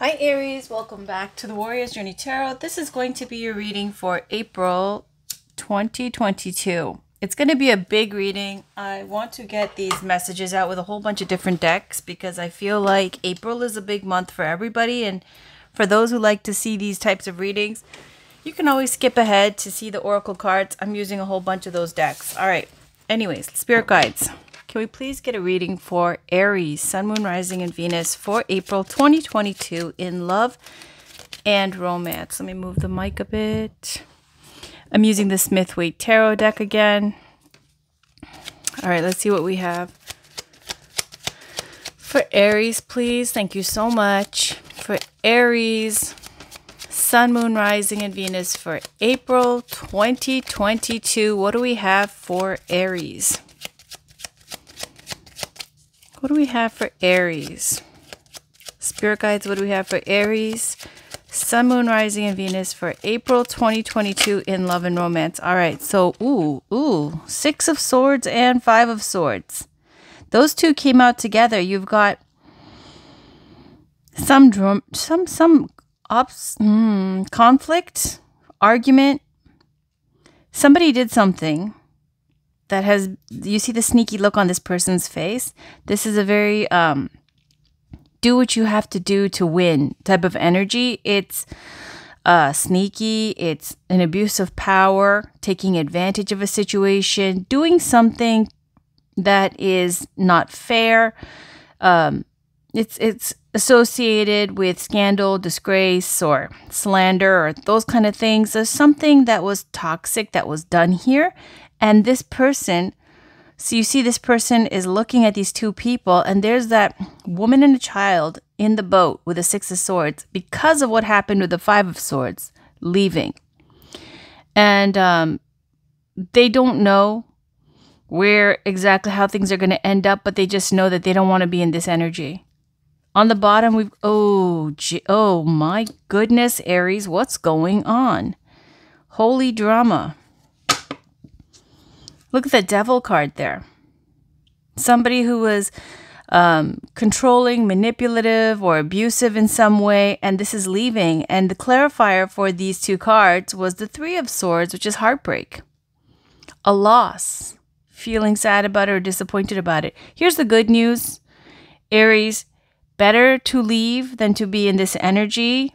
Hi Aries, welcome back to the Warrior's Journey Tarot. This is going to be your reading for April 2022. It's going to be a big reading. I want to get these messages out with a whole bunch of different decks because I feel like April is a big month for everybody, and for those who like to see these types of readings, you can always skip ahead to see the oracle cards. I'm using a whole bunch of those decks. All right. Anyways, spirit guides. Can we please get a reading for Aries, Sun, Moon, Rising, and Venus for April 2022 in love and romance? Let me move the mic a bit. I'm using the Smith-Waite Tarot deck again. All right, let's see what we have. For Aries, please. Thank you so much. For Aries, Sun, Moon, Rising, and Venus for April 2022. What do we have for Aries? What do we have for Aries? Spirit guides, what do we have for Aries? Sun, Moon, Rising, and Venus for April 2022 in love and romance. All right, so, Six of Swords and Five of Swords. Those two came out together. You've got conflict, argument. Somebody did something that has, you see the sneaky look on this person's face. This is a very do what you have to do to win type of energy. It's sneaky. It's an abuse of power, taking advantage of a situation, doing something that is not fair. It's associated with scandal, disgrace, or slander, or those kind of things. There's something that was toxic that was done here. And this person, so you see this person is looking at these two people, and there's that woman and a child in the boat with the Six of Swords because of what happened with the Five of Swords leaving. And they don't know where exactly how things are going to end up, but they just know that they don't want to be in this energy. On the bottom, we've, oh my goodness, Aries, what's going on? Holy drama. Look at the Devil card there. Somebody who was controlling, manipulative, or abusive in some way, and this is leaving. And the clarifier for these two cards was the Three of Swords, which is heartbreak. A loss. Feeling sad about it or disappointed about it. Here's the good news, Aries. Better to leave than to be in this energy.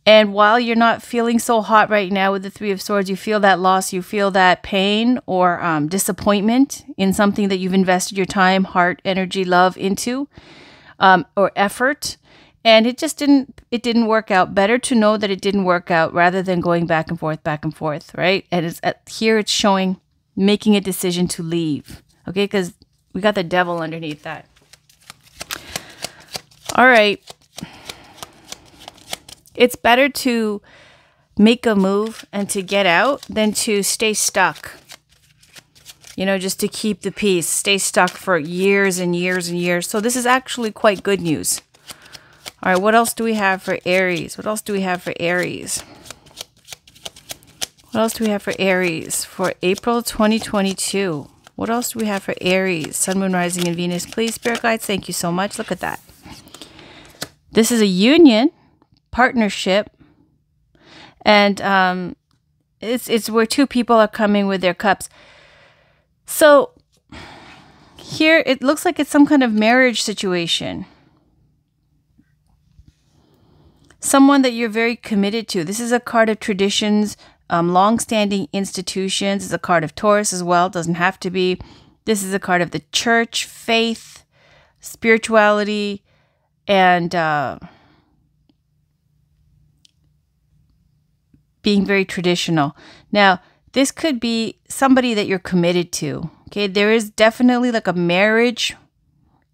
And while you're not feeling so hot right now with the Three of Swords, you feel that loss, you feel that pain or disappointment in something that you've invested your time, heart, energy, love into, or effort. And it just didn't work out. Better to know that it didn't work out rather than going back and forth, right? And here it's showing making a decision to leave, okay? Because we got the Devil underneath that. All right. It's better to make a move and to get out than to stay stuck. You know, just to keep the peace. Stay stuck for years and years and years. So this is actually quite good news. All right, what else do we have for Aries? What else do we have for Aries? What else do we have for Aries for April 2022? What else do we have for Aries? Sun, Moon, Rising, and Venus. Please, Spirit Guides, thank you so much. Look at that. This is a union. Partnership, and it's where two people are coming with their cups. So here it looks like it's some kind of marriage situation. Someone that you're very committed to. This is a card of traditions, long-standing institutions. It's a card of Taurus as well. It doesn't have to be. This is a card of the church, faith, spirituality, and being very traditional. Now, this could be somebody that you're committed to. Okay, there is definitely like a marriage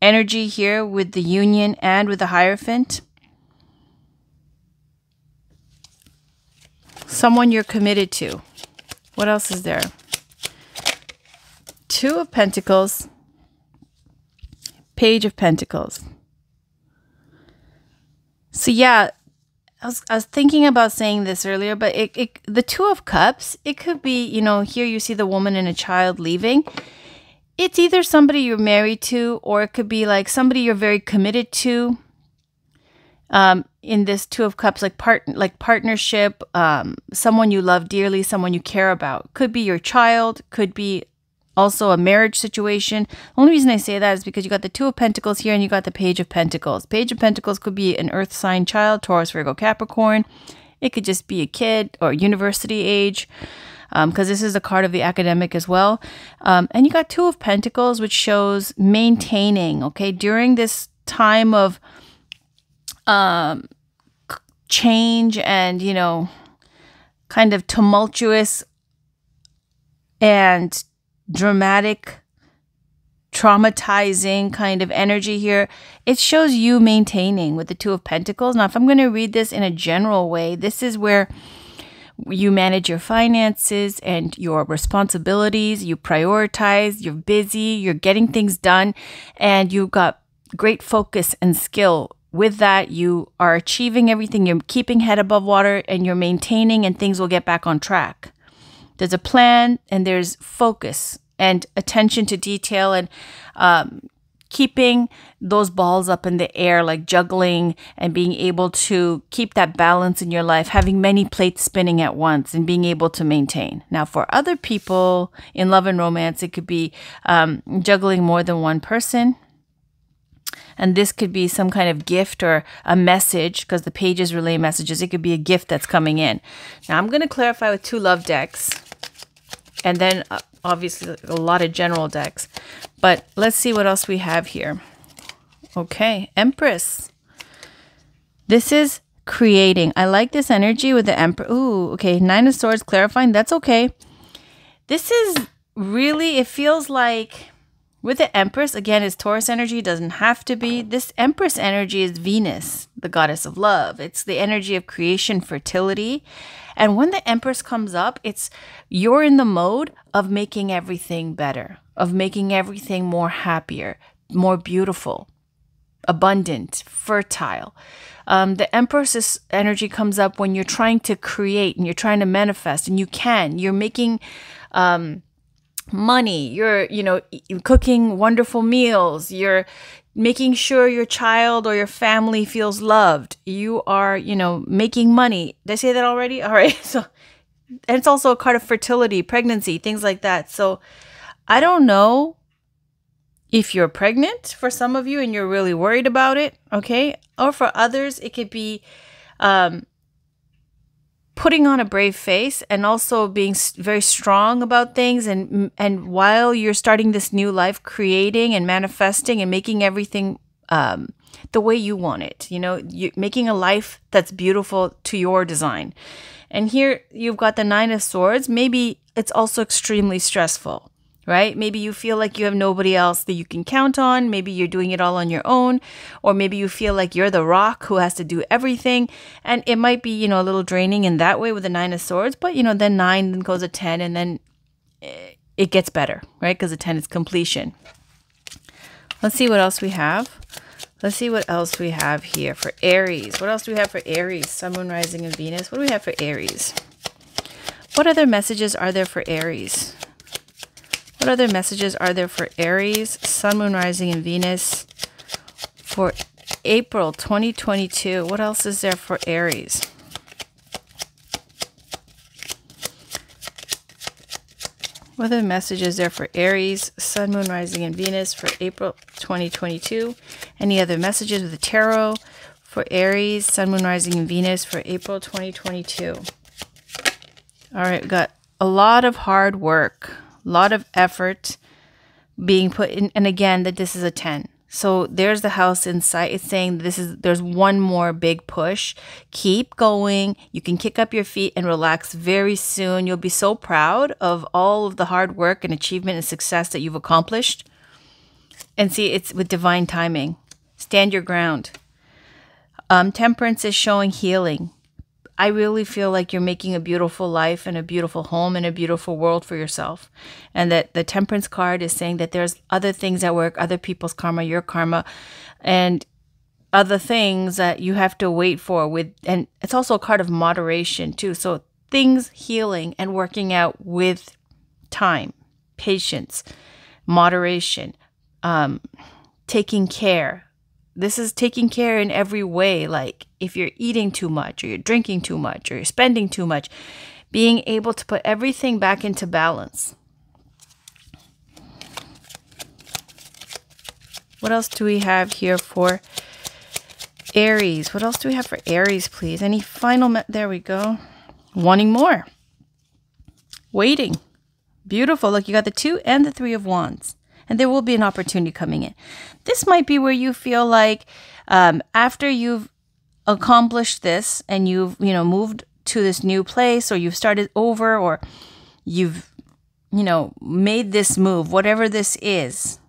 energy here with the union and with the Hierophant. Someone you're committed to. What else is there? Two of Pentacles. Page of Pentacles. So yeah, I was thinking about saying this earlier, but the Two of Cups, it could be, you know, here you see the woman and a child leaving. It's either somebody you're married to, or it could be like somebody you're very committed to. in this Two of Cups, like partnership, someone you love dearly, someone you care about. Could be your child, could be also a marriage situation. The only reason I say that is because you got the Two of Pentacles here and you got the Page of Pentacles. Page of Pentacles could be an earth sign child, Taurus, Virgo, Capricorn. It could just be a kid or university age, because this is a card of the academic as well. And you got Two of Pentacles, which shows maintaining, okay, during this time of change and, you know, kind of tumultuous and dramatic, traumatizing kind of energy here. It shows you maintaining with the Two of Pentacles. Now, if I'm going to read this in a general way, this is where you manage your finances and your responsibilities. You prioritize, you're busy, you're getting things done, and you've got great focus and skill. With that, you are achieving everything. You're keeping head above water and you're maintaining, and things will get back on track. There's a plan and there's focus and attention to detail, and keeping those balls up in the air, like juggling and being able to keep that balance in your life, having many plates spinning at once and being able to maintain. Now, for other people in love and romance, it could be juggling more than one person. And this could be some kind of gift or a message, because the pages relay messages. It could be a gift that's coming in. Now, I'm going to clarify with two love decks, and then obviously a lot of general decks. But let's see what else we have here. Okay, Empress. This is creating. I like this energy with the Empress. Ooh, okay, Nine of Swords clarifying. That's okay. This is really, it feels like with the Empress, again, it's Taurus energy. Doesn't have to be. This Empress energy is Venus, the goddess of love. It's the energy of creation, fertility. And when the Empress comes up, it's you're in the mode of making everything better, of making everything more happier, more beautiful, abundant, fertile. The Empress's energy comes up when you're trying to create and you're trying to manifest, and you're making money, you're cooking wonderful meals, you're making sure your child or your family feels loved, you are making money. Did I say that already? All right. So, and it's also a card of fertility, pregnancy, things like that. So I don't know if you're pregnant for some of you and you're really worried about it, okay? Or for others, it could be putting on a brave face and also being very strong about things. And while you're starting this new life, creating and manifesting and making everything the way you want it, you're making a life that's beautiful to your design. And here you've got the Nine of Swords. Maybe it's also extremely stressful, right? Maybe you feel like you have nobody else that you can count on. Maybe you're doing it all on your own, or maybe you feel like you're the rock who has to do everything. And it might be, a little draining in that way with the Nine of Swords, but then 9, then goes a 10, and then it gets better, right? Because the 10 is completion. Let's see what else we have. Let's see what else we have here for Aries. What else do we have for Aries? Sun, Moon, Rising, and Venus. What do we have for Aries? What other messages are there for Aries? What other messages are there for Aries, Sun, Moon, Rising, and Venus for April 2022? What else is there for Aries? What other messages there for Aries, Sun, Moon, Rising, and Venus for April 2022? Any other messages with the tarot for Aries, Sun, Moon, Rising, and Venus for April 2022? All right, we got a lot of hard work. A lot of effort being put in, and again, that this is a 10. So there's the house in sight. It's saying there's one more big push. Keep going. You can kick up your feet and relax very soon. You'll be so proud of all of the hard work and achievement and success that you've accomplished. And see, it's with divine timing. Stand your ground. Temperance is showing healing. I really feel like you're making a beautiful life and a beautiful home and a beautiful world for yourself. And that the Temperance card is saying that there's other things at work, other people's karma, your karma, and other things that you have to wait for with. And it's also a card of moderation too. So things healing and working out with time, patience, moderation, taking care, this is taking care in every way. Like if you're eating too much or you're drinking too much or you're spending too much, being able to put everything back into balance. What else do we have here for Aries? What else do we have for Aries, please? Any final, there we go. Wanting more. Waiting. Beautiful. Look, you got the 2 and the 3 of Wands. And there will be an opportunity coming in. This might be where you feel like after you've accomplished this and you've, moved to this new place, or you've started over, or you've, made this move, whatever this is,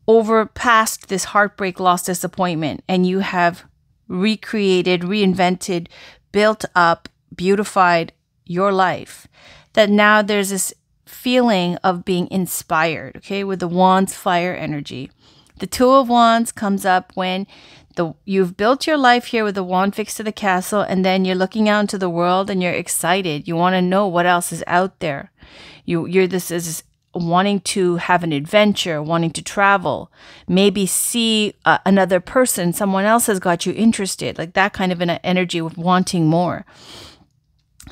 over past this heartbreak, loss, disappointment, and you have recreated, reinvented, built up, beautified your life, that now there's this feeling of being inspired, okay, with the Wands fire energy. The 2 of Wands comes up when you've built your life here with the wand fixed to the castle, and then you're looking out into the world and you're excited. You want to know what else is out there. This is wanting to have an adventure, wanting to travel, maybe see another person, someone else has got you interested, like that kind of an energy with wanting more.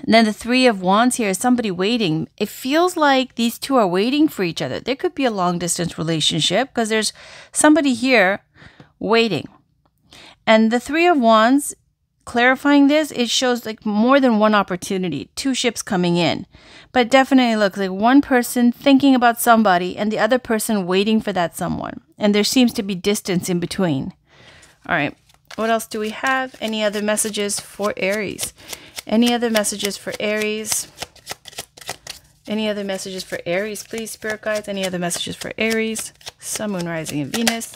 And then the 3 of Wands here is somebody waiting. It feels like these two are waiting for each other. There could be a long distance relationship because there's somebody here waiting. And the 3 of Wands, clarifying this, it shows like more than one opportunity, 2 ships coming in. But definitely looks like one person thinking about somebody and the other person waiting for that someone. And there seems to be distance in between. All right. What else do we have? Any other messages for Aries? Any other messages for Aries? Any other messages for Aries, please, Spirit Guides? Any other messages for Aries? Sun, Moon, Rising, and Venus.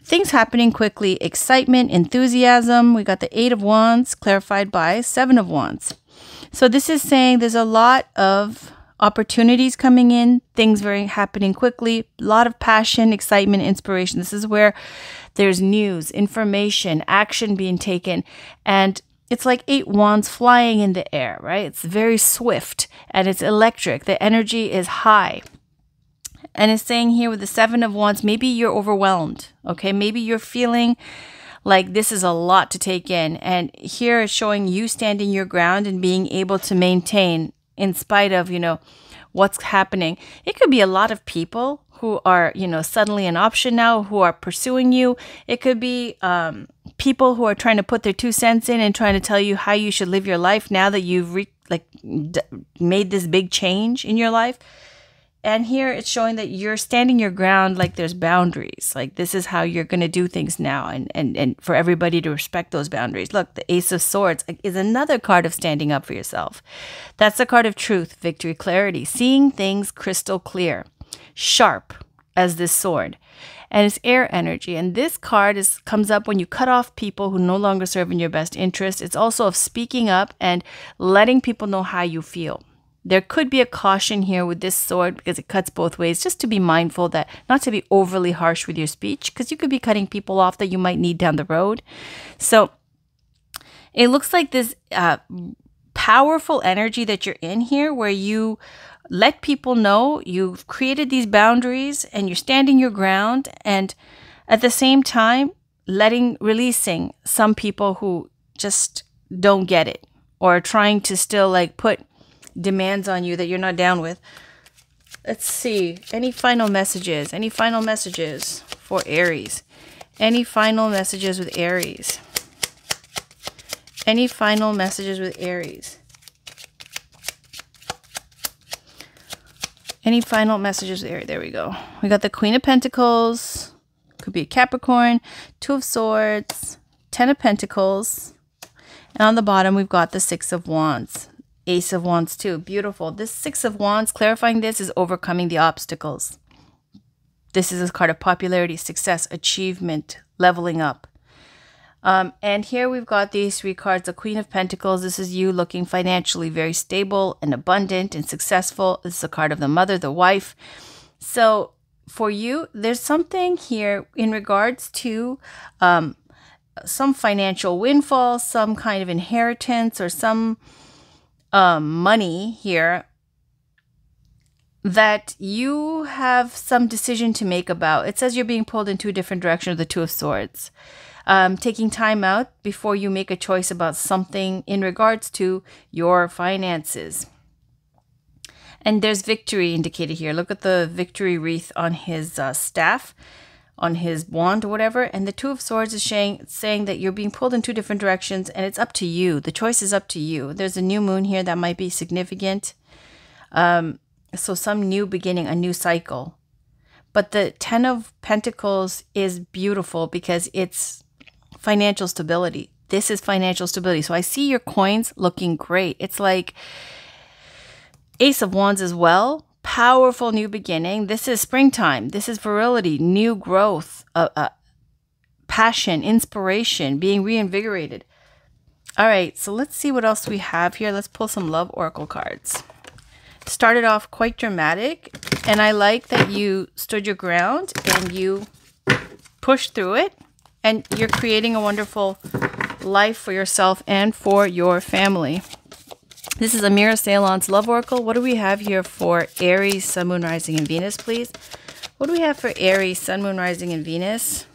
Things happening quickly. Excitement, enthusiasm. We got the 8 of Wands clarified by 7 of Wands. So this is saying there's a lot of opportunities coming in. Things happening quickly. A lot of passion, excitement, inspiration. This is where there's news, information, action being taken. And it's like 8 wands flying in the air, right? It's very swift and it's electric. The energy is high. And it's saying here with the 7 of Wands, maybe you're overwhelmed, okay? Maybe you're feeling like this is a lot to take in. And here it's showing you standing your ground and being able to maintain in spite of, what's happening. It could be a lot of people who are, suddenly an option now, who are pursuing you. It could be people who are trying to put their 2 cents in and trying to tell you how you should live your life now that you've made this big change in your life. And here it's showing that you're standing your ground, like there's boundaries. Like this is how you're going to do things now, and for everybody to respect those boundaries. Look, the Ace of Swords is another card of standing up for yourself. That's the card of truth, victory, clarity, seeing things crystal clear, sharp as this sword. And it's air energy. And this card comes up when you cut off people who no longer serve in your best interest. It's also of speaking up and letting people know how you feel. There could be a caution here with this sword because it cuts both ways, just to be mindful that not to be overly harsh with your speech, because you could be cutting people off that you might need down the road. So it looks like this powerful energy that you're in here, where you let people know you've created these boundaries and you're standing your ground, and at the same time releasing some people who just don't get it or are trying to still put demands on you that you're not down with. Let's see. Any final messages? Any final messages for Aries? Any final messages with Aries? Any final messages with Aries? Any final messages with Aries? There we go. We got the Queen of Pentacles. Could be a Capricorn. 2 of Swords. 10 of Pentacles. And on the bottom, we've got the 6 of Wands. Ace of Wands too. Beautiful. This 6 of Wands, clarifying this, is overcoming the obstacles. This is a card of popularity, success, achievement, leveling up. And here we've got these 3 cards. The Queen of Pentacles. This is you looking financially very stable and abundant and successful. This is a card of the mother, the wife. So for you, there's something here in regards to some financial windfall, some kind of inheritance, or some money here that you have some decision to make about. It says you're being pulled in two different directions, the Two of Swords. Taking time out before you make a choice about something in regards to your finances. And there's victory indicated here. Look at the victory wreath on his staff, on his wand or whatever. And the Two of Swords is saying that you're being pulled in two different directions and it's up to you. The choice is up to you. There's a new moon here that might be significant. So some new beginning, a new cycle. But the Ten of Pentacles is beautiful because it's financial stability. This is financial stability. So I see your coins looking great. It's like Ace of Wands as well. Powerful new beginning. This is springtime. This is virility, new growth, passion, inspiration, being reinvigorated. All right, so let's see what else we have here. Let's pull some love oracle cards. Started off quite dramatic, and I like that you stood your ground and you pushed through it, and you're creating a wonderful life for yourself and for your family. This is Amira Ceylon's Love Oracle. What do we have here for Aries, Sun, Moon, Rising, and Venus, please? What do we have for Aries, Sun, Moon, Rising, and Venus?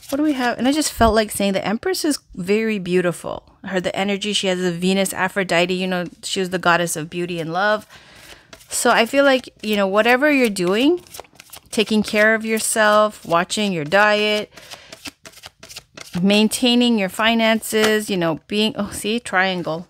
What do we have? And I just felt like saying the Empress is very beautiful. The energy, she has a Venus, Aphrodite, you know, she was the goddess of beauty and love. So I feel like, you know, whatever you're doing, taking care of yourself, watching your diet, maintaining your finances, you know, being, oh, see, triangle.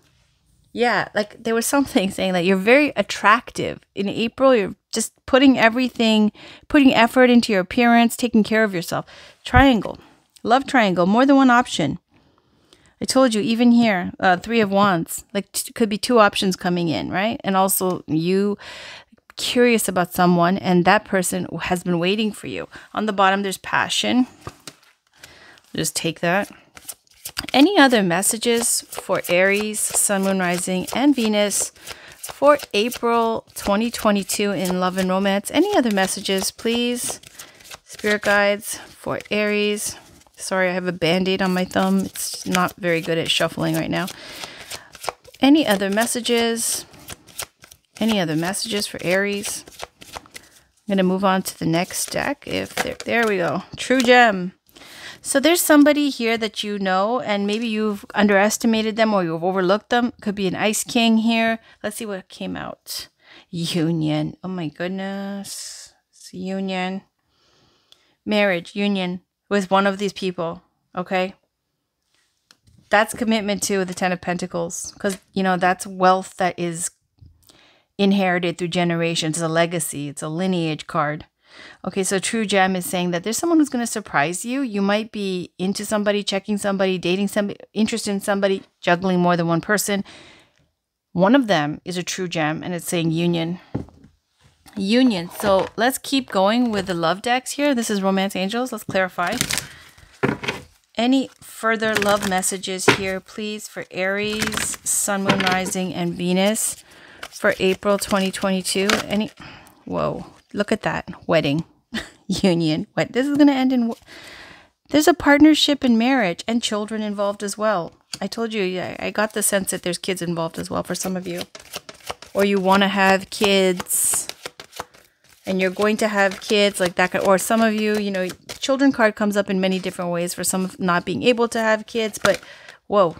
Yeah, like there was something saying that you're very attractive. In April, you're just putting everything, putting effort into your appearance, taking care of yourself. Triangle, love triangle, more than one option. I told you, even here, Three of Wands, like could be two options coming in, right? And also you curious about someone and that person has been waiting for you. On the bottom, there's passion. Just take that. Any other messages for Aries, Sun, Moon, Rising, and Venus for April 2022 in love and romance? Any other messages, please? Spirit guides for Aries. Sorry, I have a band-aid on my thumb. It's not very good at shuffling right now. Any other messages? Any other messages for Aries? I'm going to move on to the next deck. There we go. True gem. So there's somebody here that you know, and maybe you've underestimated them or you've overlooked them. Could be an Ice King here. Let's see what came out. Union. Oh my goodness. It's union. Marriage, union with one of these people. Okay. That's commitment to the Ten of Pentacles. Because, you know, that's wealth that is inherited through generations. It's a legacy. It's a lineage card. Okay, so True Gem is saying that there's someone who's going to surprise you. You might be into somebody, checking somebody, dating somebody, interested in somebody, juggling more than one person. One of them is a True Gem, and it's saying union. Union. So let's keep going with the love decks here. This is Romance Angels. Let's clarify. Any further love messages here, please, for Aries, Sun, Moon, Rising, and Venus for April 2022? Whoa. Look at that. Wedding. Union. What? This is going to end in... There's a partnership in marriage and children involved as well. I told you, yeah, I got the sense that there's kids involved as well for some of you. Or you want to have kids and you're going to have kids like that. Or some of you, you know, children card comes up in many different ways for some not being able to have kids. But whoa.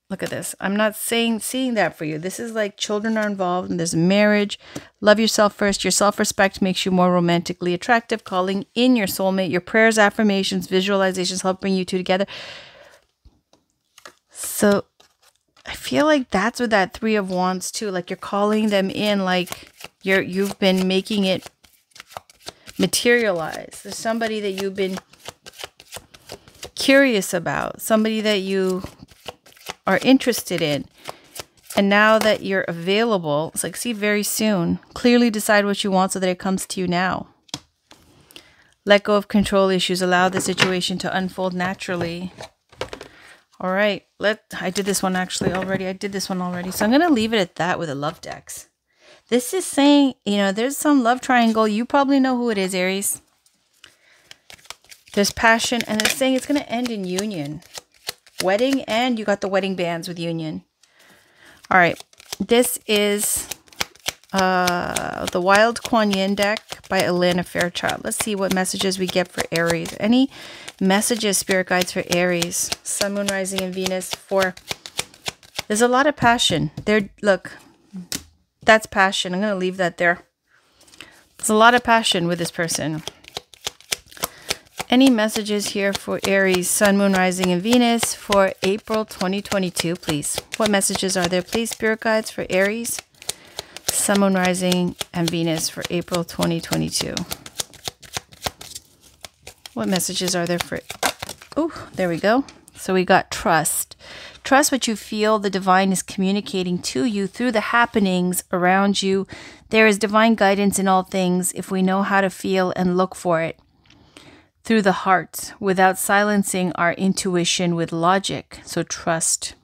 Look at this. I'm not seeing that for you. This is like children are involved and there's marriage. Love yourself first. Your self-respect makes you more romantically attractive. Calling in your soulmate. Your prayers, affirmations, visualizations help bring you two together. So I feel like that's with that Three of Wands too. Like you're calling them in, like you've been making it materialize. There's somebody that you've been curious about. Somebody that you are interested in, and now that you're available, it's like, see, very soon. Clearly decide what you want so that it comes to you now. Let go of control issues. Allow the situation to unfold naturally. All right, I did this one actually already. I did this one already, so I'm gonna leave it at that with the love decks. This is saying, you know, there's some love triangle. You probably know who it is, Aries. There's passion, and it's saying it's gonna end in union. Wedding, and you got the wedding bands with union. All right, this is the Wild Kuan Yin deck by Elena Fairchild. Let's see what messages we get for Aries. Any messages, spirit guides for Aries, Sun, Moon, Rising, and Venus for... There's a lot of passion. Look, that's passion. I'm going to leave that there. There's a lot of passion with this person. Any messages here for Aries, Sun, Moon, Rising, and Venus for April 2022, please? What messages are there, please, spirit guides for Aries, Sun, Moon, Rising, and Venus for April 2022? What messages are there for... Oh, there we go. So we got trust. Trust what you feel the divine is communicating to you through the happenings around you. There is divine guidance in all things if we know how to feel and look for it through the heart without silencing our intuition with logic. So trust.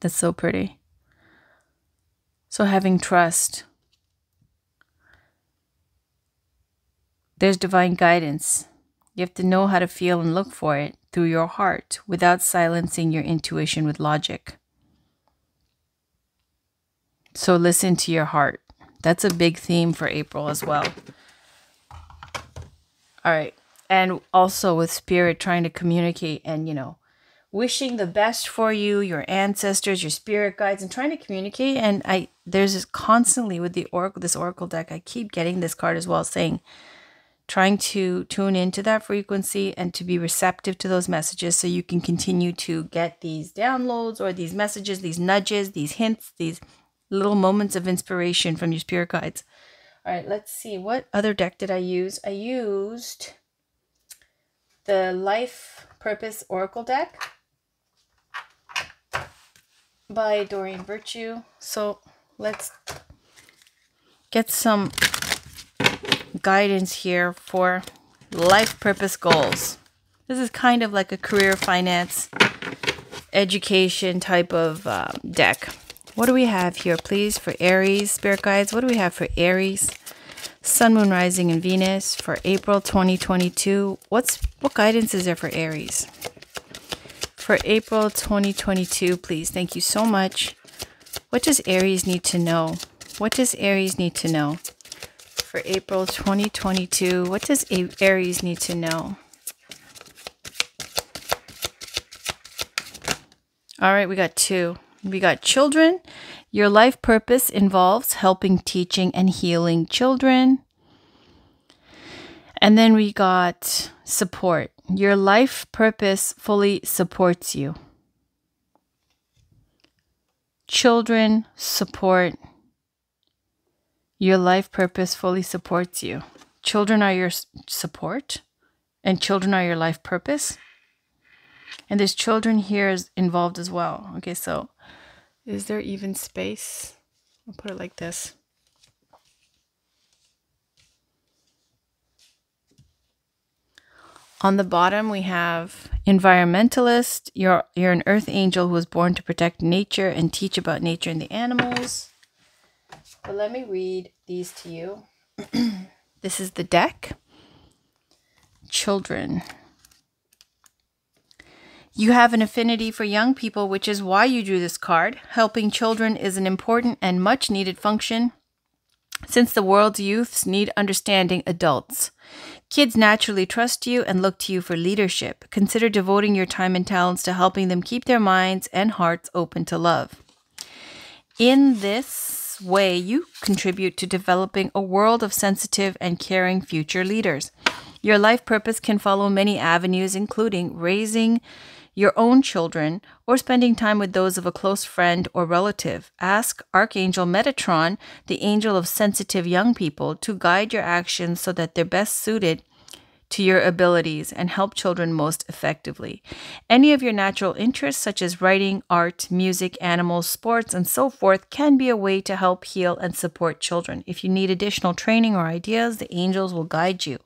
That's so pretty. So having trust. There's divine guidance. You have to know how to feel and look for it through your heart without silencing your intuition with logic. So listen to your heart. That's a big theme for April as well. All right. And also with spirit trying to communicate and, you know, wishing the best for you, your ancestors, your spirit guides, and trying to communicate. And there's this constantly with the oracle, this oracle deck, I keep getting this card as well saying, trying to tune into that frequency and to be receptive to those messages so you can continue to get these downloads or these messages, these nudges, these hints, these little moments of inspiration from your spirit guides. All right, let's see. What other deck did I use? I used the Life Purpose Oracle deck by Doreen Virtue. So let's get some guidance here for life purpose goals. This is kind of like a career, finance, education type of deck. What do we have here, please, for Aries, spirit guides? What do we have for Aries, Sun, Moon, Rising, and Venus for April 2022? What guidance is there for Aries? For April 2022, please. Thank you so much. What does Aries need to know? What does Aries need to know? For April 2022, what does Aries need to know? All right, we got two. We got children. Your life purpose involves helping, teaching, and healing children. And then we got support. Your life purpose fully supports you. Children, support. Your life purpose fully supports you. Children are your support, and children are your life purpose. And there's children here involved as well. Okay, so is there even space? I'll put it like this. On the bottom, we have environmentalist. You're an earth angel who was born to protect nature and teach about nature and the animals. But let me read these to you. This is the deck. Children. You have an affinity for young people, which is why you drew this card. Helping children is an important and much needed function since the world's youths need understanding adults. Kids naturally trust you and look to you for leadership. Consider devoting your time and talents to helping them keep their minds and hearts open to love. In this way, you contribute to developing a world of sensitive and caring future leaders. Your life purpose can follow many avenues, including raising your own children or spending time with those of a close friend or relative. Ask Archangel Metatron, the angel of sensitive young people, to guide your actions so that they're best suited to your abilities and help children most effectively. Any of your natural interests, such as writing, art, music, animals, sports, and so forth, can be a way to help heal and support children. If you need additional training or ideas, the angels will guide you.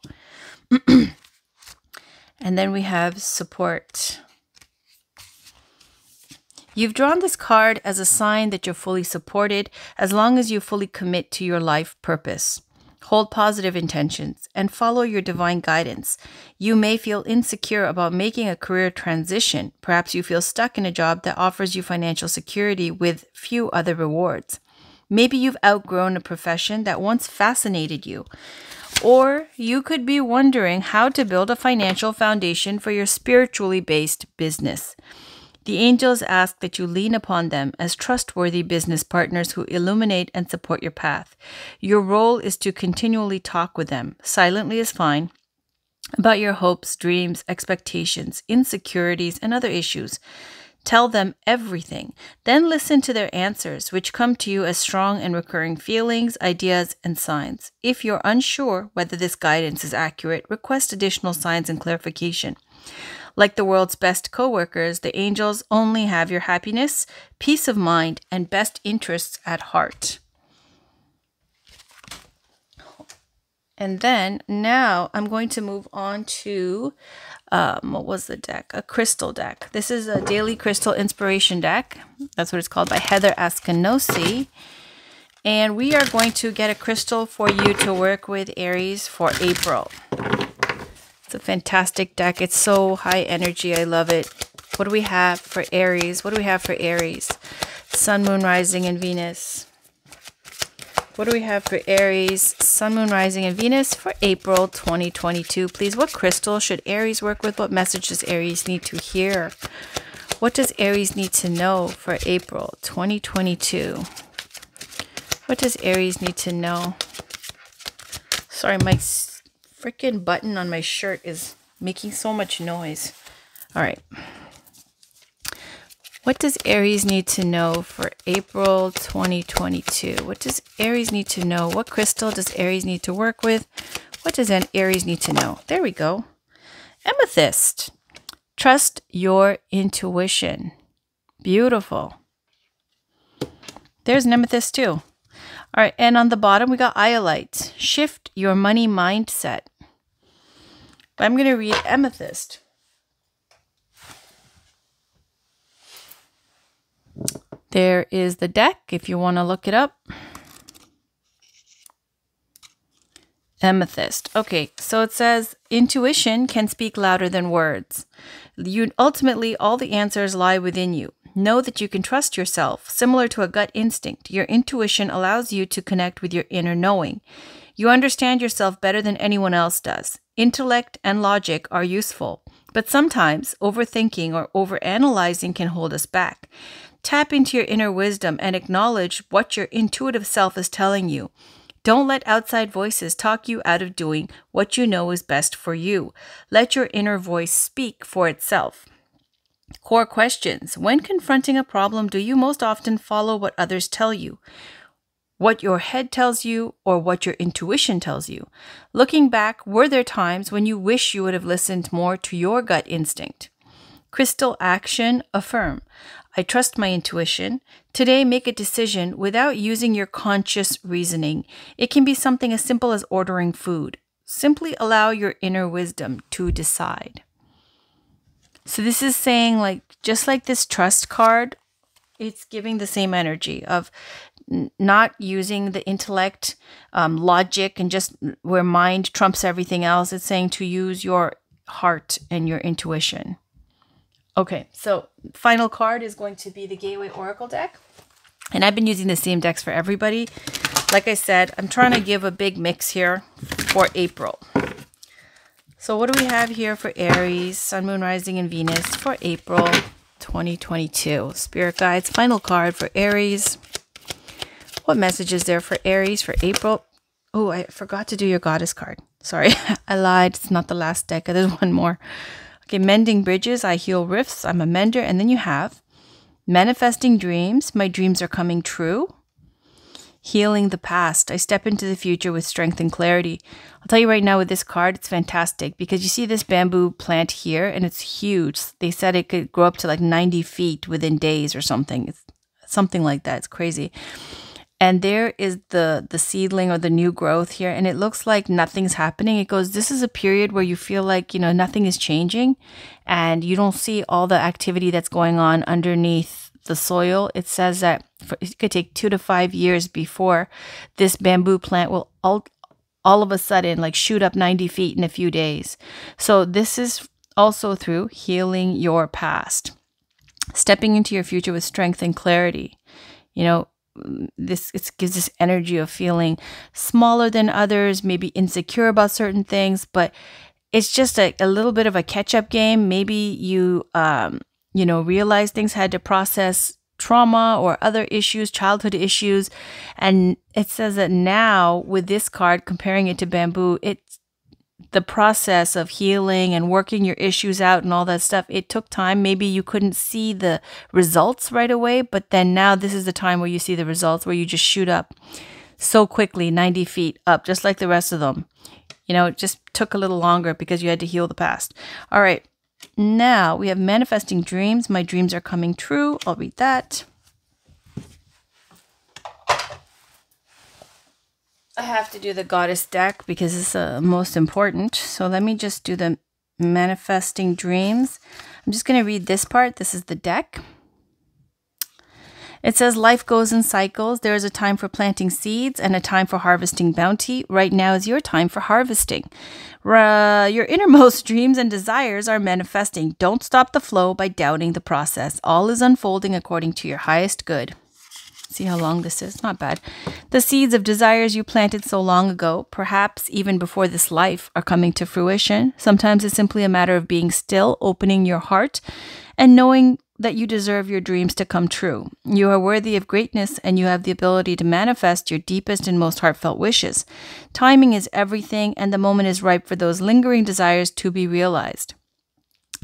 And then we have support. You've drawn this card as a sign that you're fully supported as long as you fully commit to your life purpose. Hold positive intentions and follow your divine guidance. You may feel insecure about making a career transition. Perhaps you feel stuck in a job that offers you financial security with few other rewards. Maybe you've outgrown a profession that once fascinated you. Or you could be wondering how to build a financial foundation for your spiritually based business. The angels ask that you lean upon them as trustworthy business partners who illuminate and support your path. Your role is to continually talk with them, silently is fine, about your hopes, dreams, expectations, insecurities, and other issues. Tell them everything. Then listen to their answers, which come to you as strong and recurring feelings, ideas, and signs. If you're unsure whether this guidance is accurate, request additional signs and clarification. Like the world's best coworkers, the angels only have your happiness, peace of mind, and best interests at heart. And then now I'm going to move on to, what was the deck? A crystal deck. This is a daily crystal inspiration deck. That's what it's called, by Heather Askinosi. And we are going to get a crystal for you to work with, Aries, for April. It's a fantastic deck. It's so high energy. I love it. What do we have for Aries? What do we have for Aries? Sun, Moon, Rising, and Venus. What do we have for Aries, Sun, Moon, Rising, and Venus for April 2022? Please, what crystal should Aries work with? What message does Aries need to hear? What does Aries need to know for April 2022? What does Aries need to know? Sorry, my freaking button on my shirt is making so much noise. All right. What does Aries need to know for April 2022? What does Aries need to know? What crystal does Aries need to work with? What does an Aries need to know? There we go. Amethyst. Trust your intuition. Beautiful. There's an amethyst too. All right, and on the bottom we got iolite. Shift your money mindset. But I'm going to read amethyst. There is the deck if you want to look it up. Amethyst. Okay, so it says intuition can speak louder than words. Ultimately, all the answers lie within you. Know that you can trust yourself. Similar to a gut instinct, your intuition allows you to connect with your inner knowing. You understand yourself better than anyone else does. Intellect and logic are useful, but sometimes overthinking or overanalyzing can hold us back. Tap into your inner wisdom and acknowledge what your intuitive self is telling you. Don't let outside voices talk you out of doing what you know is best for you. Let your inner voice speak for itself. Core questions. When confronting a problem, do you most often follow what others tell you? What your head tells you or what your intuition tells you? Looking back, were there times when you wish you would have listened more to your gut instinct? Crystal action. Affirm. I trust my intuition. Today, make a decision without using your conscious reasoning. It can be something as simple as ordering food. Simply allow your inner wisdom to decide. So this is saying, like, just like this trust card, it's giving the same energy of not using the intellect, logic, and just where mind trumps everything else. It's saying to use your heart and your intuition. Okay, so final card is going to be the Gateway Oracle deck. And I've been using the same decks for everybody. Like I said, I'm trying to give a big mix here for April. So what do we have here for Aries, Sun, Moon, Rising, and Venus for April 2022? Spirit guides, final card for Aries. What message is there for Aries for April? Oh, I forgot to do your goddess card. Sorry, I lied. It's not the last deck. There's one more. Okay, mending bridges. I heal rifts. I'm a mender. And then you have manifesting dreams. My dreams are coming true. Healing the past. I step into the future with strength and clarity. I'll tell you right now with this card, it's fantastic because you see this bamboo plant here and it's huge. They said it could grow up to like 90 feet within days or something. It's something like that. It's crazy. And there is the seedling or the new growth here. And it looks like nothing's happening. It goes, this is a period where you feel like, nothing is changing. And you don't see all the activity that's going on underneath the soil. It says that it could take 2 to 5 years before this bamboo plant will all of a sudden like shoot up 90 feet in a few days. So this is also through healing your past. Stepping into your future with strength and clarity. it gives this energy of feeling smaller than others, maybe insecure about certain things, but it's just a little bit of a catch-up game. Maybe you, realize things, had to process trauma or other issues, childhood issues. And it says that now with this card, comparing it to bamboo, it's the process of healing and working your issues out and all that stuff. It took time. Maybe you couldn't see the results right away, but then now this is the time where you see the results, where you just shoot up so quickly, 90 feet up, just like the rest of them. It just took a little longer because you had to heal the past. All right. Now we have manifesting dreams. My dreams are coming true. I'll read that. I have to do the goddess deck because it's most important. So let me just do the manifesting dreams. I'm just going to read this part. This is the deck. It says, life goes in cycles. There is a time for planting seeds and a time for harvesting bounty. Right now is your time for harvesting. Your innermost dreams and desires are manifesting. Don't stop the flow by doubting the process. All is unfolding according to your highest good. See how long this is? Not bad. The seeds of desires you planted so long ago, perhaps even before this life, are coming to fruition. Sometimes it's simply a matter of being still, opening your heart, and knowing that you deserve your dreams to come true. You are worthy of greatness, and you have the ability to manifest your deepest and most heartfelt wishes. Timing is everything, and the moment is ripe for those lingering desires to be realized.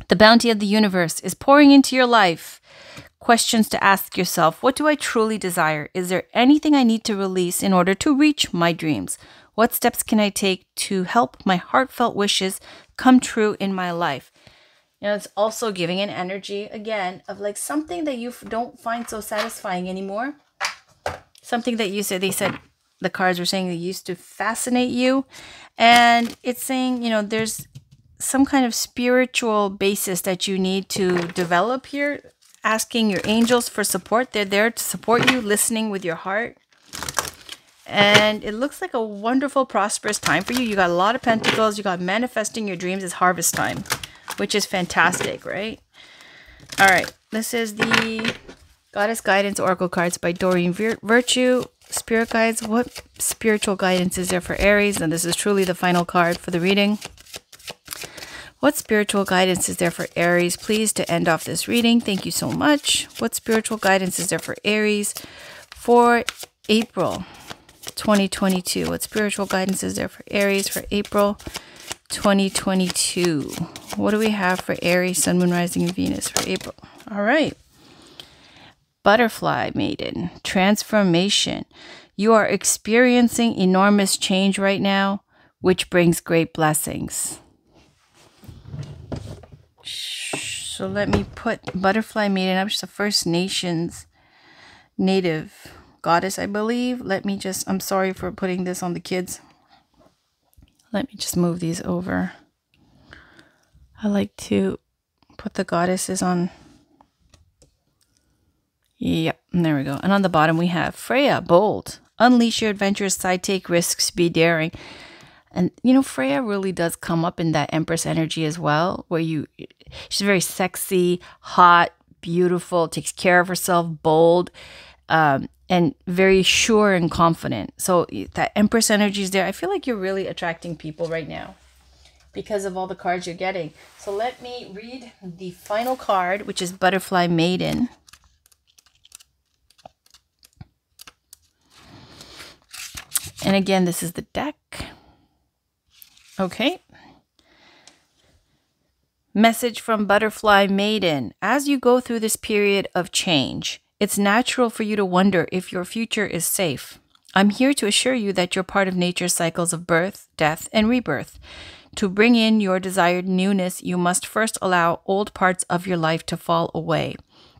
The bounty of the universe is pouring into your life. Questions to ask yourself: what do I truly desire? Is there anything I need to release in order to reach my dreams? What steps can I take to help my heartfelt wishes come true in my life? It's also giving an energy, again, of like something that you don't find so satisfying anymore. Something that the cards were saying that used to fascinate you. And it's saying, there's some kind of spiritual basis that you need to develop here. Asking your angels for support. They're there to support you, listening with your heart. And it looks like a wonderful, prosperous time for you. You got a lot of pentacles. You got manifesting your dreams is harvest time, which is fantastic, right? All right. This is the Goddess Guidance Oracle cards by Doreen Virtue. Spirit guides. What spiritual guidance is there for Aries? And this is truly the final card for the reading. What spiritual guidance is there for Aries? Please, to end off this reading. Thank you so much. What spiritual guidance is there for Aries for April 2022? What spiritual guidance is there for Aries for April 2022? What do we have for Aries, Sun, Moon, Rising, and Venus for April? All right. Butterfly Maiden. Transformation. You are experiencing enormous change right now, which brings great blessings. So let me put Butterfly Maiden up. She's a First Nations native goddess, I believe. I'm sorry for putting this on the kids. Let me just move these over. I like to put the goddesses on. Yep, and there we go. And on the bottom we have Freya, bold. Unleash your adventurous side, take risks, be daring. And, Freya really does come up in that Empress energy as well, where she's very sexy, hot, beautiful, takes care of herself, bold, and very sure and confident. So that Empress energy is there. I feel like you're really attracting people right now because of all the cards you're getting. So let me read the final card, which is Butterfly Maiden. And again, this is the deck. Okay. Message from Butterfly Maiden. As you go through this period of change, it's natural for you to wonder if your future is safe. I'm here to assure you that you're part of nature's cycles of birth, death, and rebirth. To bring in your desired newness, you must first allow old parts of your life to fall away.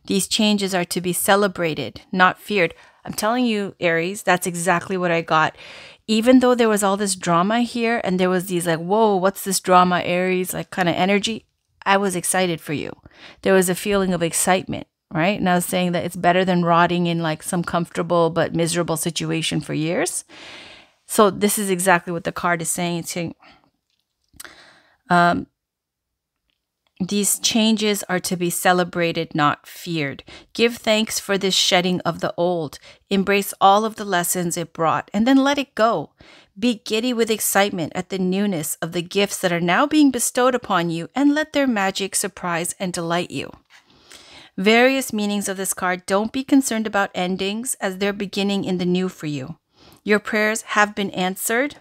These changes are to be celebrated, not feared. I'm telling you, Aries, that's exactly what I got. Even though there was all this drama here and there was these like, whoa, what's this drama, Aries, like kind of energy, I was excited for you. There was a feeling of excitement, right? And I was saying that it's better than rotting in like some comfortable but miserable situation for years. So this is exactly what the card is saying. It's saying, These changes are to be celebrated, not feared. Give thanks for this shedding of the old. Embrace all of the lessons it brought, and then let it go. Be giddy with excitement at the newness of the gifts that are now being bestowed upon you, and let their magic surprise and delight you. Various meanings of this card. Don't be concerned about endings, as they're beginning in the new for you. Your prayers have been answered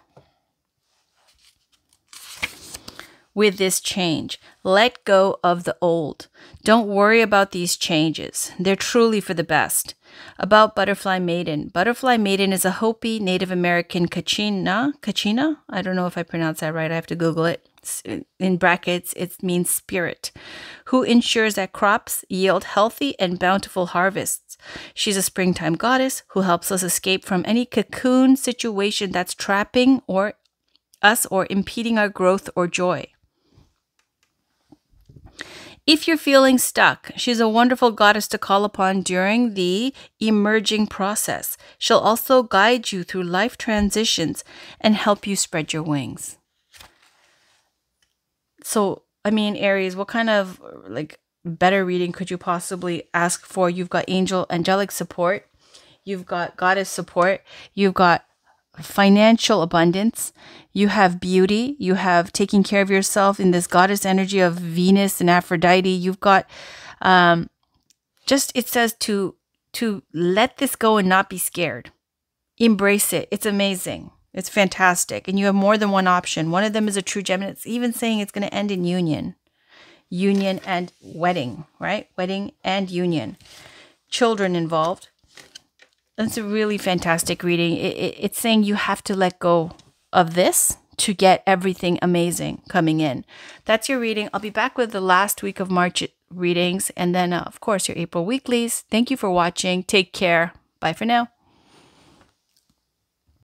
with this change. Let go of the old. Don't worry about these changes. They're truly for the best. About Butterfly Maiden. Butterfly Maiden is a Hopi Native American Kachina? I don't know if I pronounced that right. I have to Google it. In brackets, it means spirit, who ensures that crops yield healthy and bountiful harvests. She's a springtime goddess who helps us escape from any cocoon situation that's trapping us or impeding our growth or joy. If you're feeling stuck, she's a wonderful goddess to call upon during the emerging process. She'll also guide you through life transitions and help you spread your wings. So, I mean, Aries, what kind of better reading could you possibly ask for? You've got angelic support. You've got goddess support. You've got financial abundance. You have beauty. You have taking care of yourself in this goddess energy of Venus and Aphrodite. You've got it says to let this go and not be scared. Embrace it. It's amazing. It's fantastic. And you have more than one option. One of them is a true gem. And it's even saying it's going to end in union. Union and wedding, right? Wedding and union. Children involved. It's a really fantastic reading. It's saying you have to let go of this to get everything amazing coming in. That's your reading. I'll be back with the last week of March readings. And then, of course, your April weeklies. Thank you for watching. Take care. Bye for now.